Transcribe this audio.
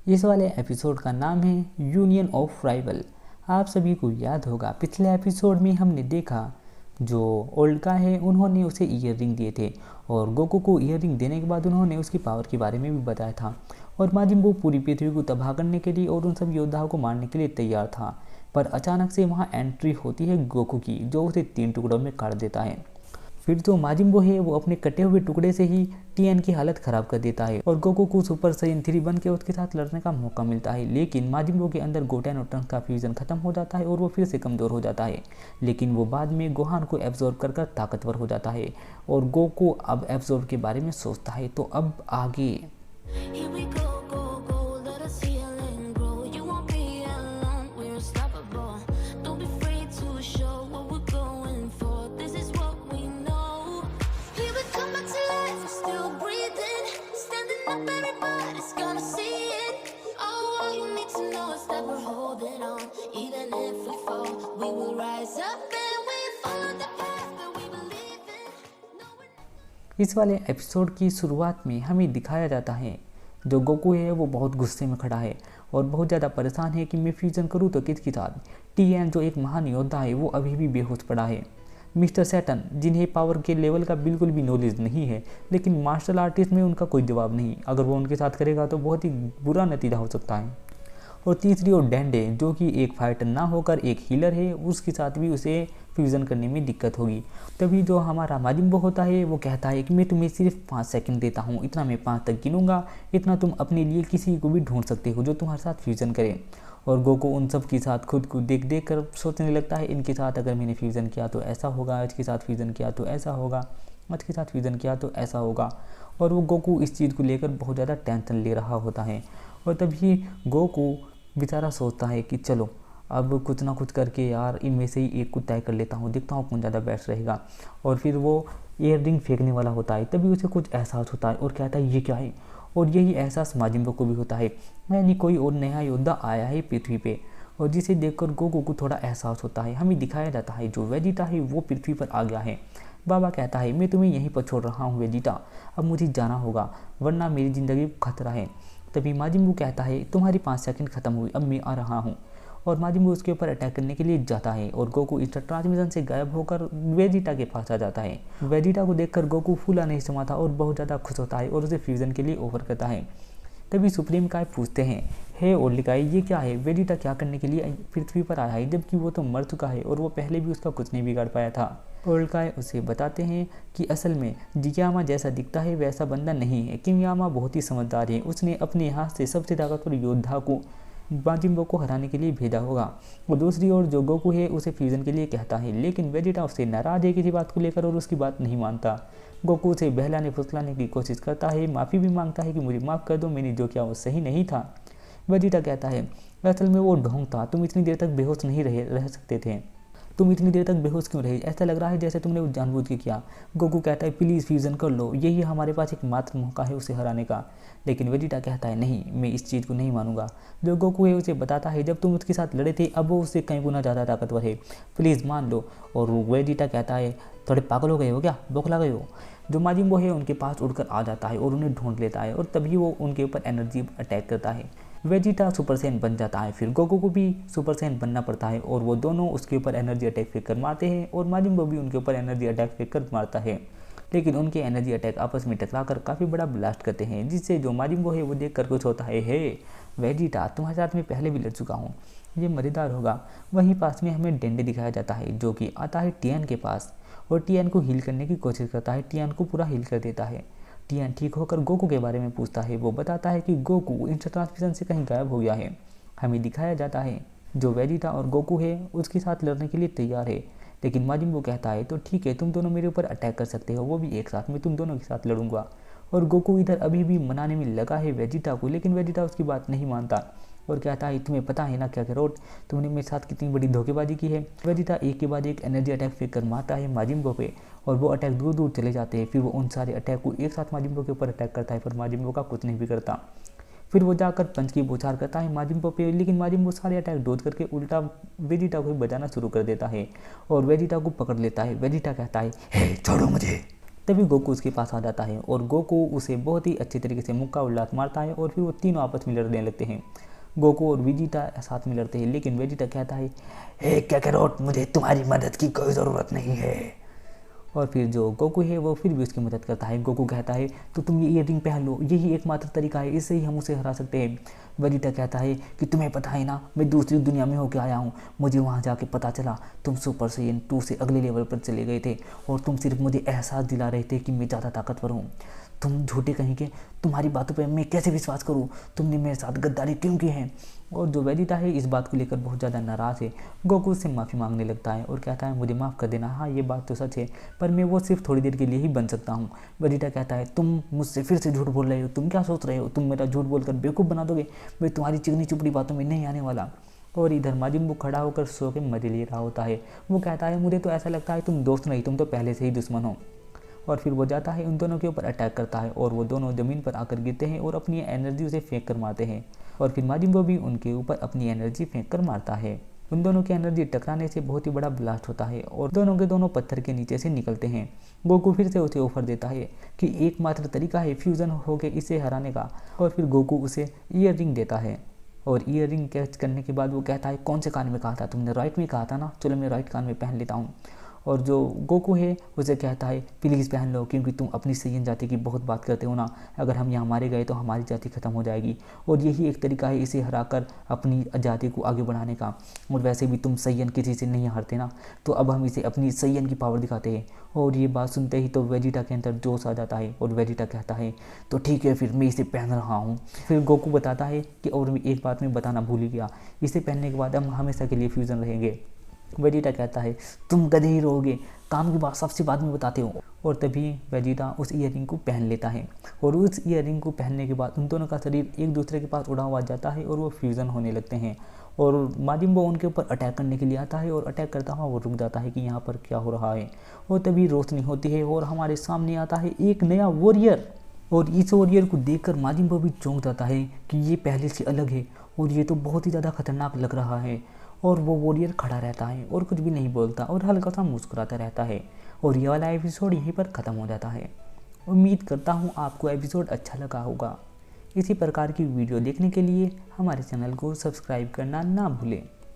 इस वाले एपिसोड का नाम है यूनियन ऑफ राइवल। आप सभी को याद होगा पिछले एपिसोड में हमने देखा जो ओल्डका है उन्होंने उसे ईयर रिंग दिए थे और गोकू को ईयर रिंग देने के बाद उन्होंने उसकी पावर के बारे में भी बताया था और माजिन बू पूरी पृथ्वी को तबाह करने के लिए और उन सब योद्धाओं को मारने के लिए तैयार था। पर अचानक से वहाँ एंट्री होती है गोकू की जो उसे 3 टुकड़ों में काट देता है। फिर जो माजिन बू है वो अपने कटे हुए टुकड़े से ही टीएन की हालत खराब कर देता है और गोकू को सुपर साइयन 3 बन के उसके साथ लड़ने का मौका मिलता है। लेकिन माजिन बू के अंदर गोटेन और टंक्स का फ्यूजन खत्म हो जाता है और वो फिर से कमजोर हो जाता है। लेकिन वो बाद में गोहान को एब्जॉर्ब कर ताकतवर हो जाता है और गोकू अब एब्जॉर्ब के बारे में सोचता है। तो अब आगे इस वाले एपिसोड की शुरुआत में हमें दिखाया जाता है जो गोकू है वो बहुत गुस्से में खड़ा है और बहुत ज़्यादा परेशान है कि मैं फ्यूजन करूँ तो किसके साथ। टीएन जो एक महान योद्धा है वो अभी भी बेहोश पड़ा है। मिस्टर सैटन जिन्हें पावर के लेवल का बिल्कुल भी नॉलेज नहीं है लेकिन मार्शल आर्टिस्ट में उनका कोई जवाब नहीं, अगर वो उनके साथ करेगा तो बहुत ही बुरा नतीजा हो सकता है। और तीसरी ओर डेंडे जो कि एक फाइटर ना होकर एक हीलर है उसके साथ भी उसे फ्यूज़न करने में दिक्कत होगी। तभी जो हमारा माजिन बू होता है वो कहता है कि मैं तुम्हें सिर्फ 5 सेकंड देता हूँ, इतना मैं 5 तक गिनूंगा, इतना तुम अपने लिए किसी को भी ढूंढ सकते हो जो तुम्हारे साथ फ्यूज़न करे। और गोकू उन सब के साथ खुद को देख देख कर सोचने लगता है इनके साथ अगर मैंने फ्यूज़न किया तो ऐसा होगा, इसके साथ फ्यूज़न किया तो ऐसा होगा, इसके साथ फ्यूज़न किया तो ऐसा होगा। और वो गोकू इस चीज़ को लेकर बहुत ज़्यादा टेंशन ले रहा होता है। और तभी गोकू बेचारा सोचता है कि चलो अब कुछ ना कुछ करके यार इनमें से ही एक को तय कर लेता हूँ, देखता हूँ कौन ज़्यादा बेस्ट रहेगा। और फिर वो ईयर रिंग फेंकने वाला होता है तभी उसे कुछ एहसास होता है और कहता है ये क्या है। और यही एहसास माजिन बू को भी होता है, यानी कोई और नया योद्धा आया है पृथ्वी पे। और जिसे देखकर गोकू को थोड़ा एहसास होता है। हमें दिखाया जाता है जो वेजिटा है वो पृथ्वी पर आ गया है। बाबा कहता है मैं तुम्हें यहीं पर छोड़ रहा हूँ वेजिटा, अब मुझे जाना होगा वरना मेरी ज़िंदगी को खतरा है। तभी माजिन बू कहता है तुम्हारी 5 सेकंड खत्म हुई, अब मैं आ रहा हूँ। और माजिन बू उसके ऊपर अटैक करने के लिए जाता है और गोकू इंस्टा ट्रांसमिशन से गायब होकर वेजिटा के पास आ जाता है। वेजिटा को देखकर गोकू फूला नहीं समाता और बहुत ज़्यादा खुश होता है और उसे फ्यूजन के लिए ऑफर करता है। तभी सुप्रीम काय पूछते हैं हे ओल्डिकाई ये क्या है, वेजिटा क्या करने के लिए पृथ्वी पर आया है जबकि वो तो मर चुका है और वो पहले भी उसका कुछ नहीं बिगाड़ पाया था। ओल्डिकाई उसे बताते हैं कि असल में जियामा जैसा दिखता है वैसा बंदा नहीं है, किमियामा बहुत ही समझदार है, उसने अपने हाथ से सबसे ताकतवर योद्धा को माजिन बू को हराने के लिए भेजा होगा। और दूसरी ओर जो गोकू है उसे फ्यूजन के लिए कहता है लेकिन वेजिटा उससे नाराज है किसी बात को लेकर और उसकी बात नहीं मानता। गोकू उसे बहलाने फुसलाने की कोशिश करता है, माफ़ी भी मांगता है कि मुझे माफ़ कर दो, मैंने जो किया वो सही नहीं था। वेजिटा कहता है असल में वो ढोंग था, तुम इतनी देर तक बेहोश नहीं रह सकते थे, तुम इतनी देर तक बेहोश क्यों रहे, ऐसा लग रहा है जैसे तुमने वो जानबूझ के किया। गोकू कहता है प्लीज़ फ्यूज़न कर लो, यही हमारे पास एक मात्र मौका है उसे हराने का। लेकिन वेजिटा कहता है नहीं मैं इस चीज़ को नहीं मानूंगा। जो गोकू है उसे बताता है जब तुम उसके साथ लड़े थे अब वो उससे कई गुना ज़्यादा ताकतवर है, प्लीज़ मान लो। और वेजिटा कहता है थोड़े पागल हो गए हो क्या, बौखला गए हो। जो माजिन बू है उनके पास उड़कर आ जाता है और उन्हें ढूंढ लेता है और तभी वो उनके ऊपर एनर्जी अटैक करता है। वेजिटा सुपर सैयन बन जाता है, फिर गोकू को भी सुपर सैयन बनना पड़ता है और वो दोनों उसके ऊपर एनर्जी अटैक फेंक कर मारते हैं और माजिन बू भी उनके ऊपर एनर्जी अटैक फेंक कर मारता है। लेकिन उनके एनर्जी अटैक आपस में टकराकर काफ़ी बड़ा ब्लास्ट करते हैं जिससे जो माजिन बू है वो देख कर कुछ होता है हे वेजिटा तुम्हारे साथ में पहले भी लड़ चुका हूँ, ये मज़ेदार होगा। वहीं पास में हमें डेंडे दिखाया जाता है जो कि आता है टीएन के पास और टीएन को हील करने की कोशिश करता है, टीएन को पूरा हील कर देता है। टीएन ठीक होकर गोकू के बारे में पूछता है, वो बताता है कि गोकू इंस्टा ट्रांसमिशन से कहीं गायब हो गया है। हमें दिखाया जाता है जो वेजिटा और गोकू है उसके साथ लड़ने के लिए तैयार है। लेकिन माजिन बू कहता है तो ठीक है तुम दोनों मेरे ऊपर अटैक कर सकते हो, वो भी एक साथ, मैं तुम दोनों के साथ लड़ूंगा। और गोकू इधर अभी भी मनाने में लगा है वेजिटा को, लेकिन वेजिटा उसकी बात नहीं मानता और कहता है तुम्हें पता है ना क्या करो, तुमने मेरे साथ कितनी बड़ी धोखेबाजी की है। वेजिटा एक के बाद एक एनर्जी अटैक फेंक कर मारता है माजिन बू पे और वो अटैक दूर दूर चले जाते हैं। फिर वो उन सारे अटैक को एक साथ माजिन बू के ऊपर अटैक करता है पर माजिन बू का कुछ नहीं बिगड़ता। फिर वो जाकर पंच की बौछार करता है माजिन बू पे, लेकिन माजिन बू सारे अटैक डोज करके उल्टा वेजिटा को बजाना शुरू कर देता है और वेजिटा को पकड़ लेता है। वेजिटा कहता है हे छोड़ो मुझे। तभी गोकू उसके पास आ जाता है और गोकू उसे बहुत ही अच्छे तरीके से मुक्का और लात मारता है और फिर वो तीनों आपस में लड़ने लगते हैं। गोकू और वेजिटा साथ में लड़ते हैं, लेकिन वेजिटा कहता है, हे काकारोट, मुझे तुम्हारी मदद की कोई ज़रूरत नहीं है। और फिर जो गोकू है वो फिर भी उसकी मदद करता है। गोकू कहता है, तो तुम ये ईयररिंग पहन लो, यही एकमात्र तरीका है, इससे ही हम उसे हरा सकते हैं। वेजिटा कहता है कि तुम्हें पता है ना, मैं दूसरी दुनिया में होकर आया हूँ, मुझे वहाँ जाके पता चला तुम सुपर सैयन 2 से अगले लेवल पर चले गए थे और तुम सिर्फ मुझे एहसास दिला रहे थे कि मैं ज़्यादा ताकतवर हूँ। तुम झूठे कहीं के, तुम्हारी बातों पर मैं कैसे विश्वास करूँ, तुमने मेरे साथ गद्दारी क्यों की है। और जो वेजिटा है इस बात को लेकर बहुत ज़्यादा नाराज़ है। गोकू से माफ़ी मांगने लगता है और कहता है, मुझे माफ़ कर देना, हाँ ये बात तो सच है, पर मैं वो सिर्फ थोड़ी देर के लिए ही बन सकता हूँ। वेजिटा कहता है, तुम मुझसे फिर से झूठ बोल रहे हो, तुम क्या सोच रहे हो, तुम मेरा झूठ बोलकर बेवकूफ़ बना दोगे, मैं तुम्हारी चिकनी चुपड़ी बातों में नहीं आने वाला। और इधर माजिम्बू खड़ा होकर सो के मजे ले रहा होता है। वो कहता है, मुझे तो ऐसा लगता है तुम दोस्त नहीं, तुम तो पहले से ही दुश्मन हो। और फिर वो जाता है उन दोनों के ऊपर अटैक करता है और वो दोनों ज़मीन पर आकर गिरते हैं और अपनी एनर्जी उसे फेंक कर मारते हैं। और फिर माजिम्बो भी उनके ऊपर अपनी एनर्जी फेंक कर मारता है। उन दोनों की एनर्जी टकराने से बहुत ही बड़ा ब्लास्ट होता है और दोनों के दोनों पत्थर के नीचे से निकलते हैं। गोकू फिर से उसे ऑफर देता है कि एकमात्र तरीका है फ्यूज़न होकर इसे हराने का। और फिर गोकू उसे ईयर रिंग देता है और ईयर रिंग कैच करने के बाद वो कहता है, कौन से कान में कहा था तुमने, राइट में कहा था ना, चलो मैं राइट कान में पहन लेता हूँ। और जो गोकू है उसे कहता है, प्लीज़ पहन लो, क्योंकि तुम अपनी सैयन जाति की बहुत बात करते हो ना, अगर हम यहाँ मारे गए तो हमारी जाति खत्म हो जाएगी और यही एक तरीका है इसे हराकर अपनी जाति को आगे बढ़ाने का। और वैसे भी तुम सैयन किसी से नहीं हारते ना, तो अब हम इसे अपनी सैयन की पावर दिखाते हैं। और ये बात सुनते ही तो वेजिटा के अंदर जोश आ जाता है और वेजिटा कहता है, तो ठीक है फिर मैं इसे पहन रहा हूँ। फिर गोकू बताता है कि और एक बात मैं बताना भूल ही गया, इसे पहनने के बाद हम हमेशा के लिए फ्यूज़न रहेंगे। वेजिटा कहता है, तुम गधे ही रहोगे, काम की बात सबसे बाद में बताते हो। और तभी वेजिटा उस ईयरिंग को पहन लेता है और उस ईयरिंग को पहनने के बाद उन दोनों का शरीर एक दूसरे के पास उड़ा हुआ जाता है और वो फ्यूज़न होने लगते हैं। और माजिम्बो उनके ऊपर अटैक करने के लिए आता है और अटैक करता हुआ वो रुक जाता है कि यहाँ पर क्या हो रहा है। और तभी रोशनी होती है और हमारे सामने आता है एक नया वॉरियर। और इस वॉरियर को देखकर माजिम्बो भी चौंक जाता है कि ये पहले से अलग है और ये तो बहुत ही ज़्यादा खतरनाक लग रहा है। और वो वॉरियर खड़ा रहता है और कुछ भी नहीं बोलता और हल्का सा मुस्कुराता रहता है। और ये वाला एपिसोड यहीं पर ख़त्म हो जाता है। उम्मीद करता हूँ आपको एपिसोड अच्छा लगा होगा। इसी प्रकार की वीडियो देखने के लिए हमारे चैनल को सब्सक्राइब करना ना भूलें।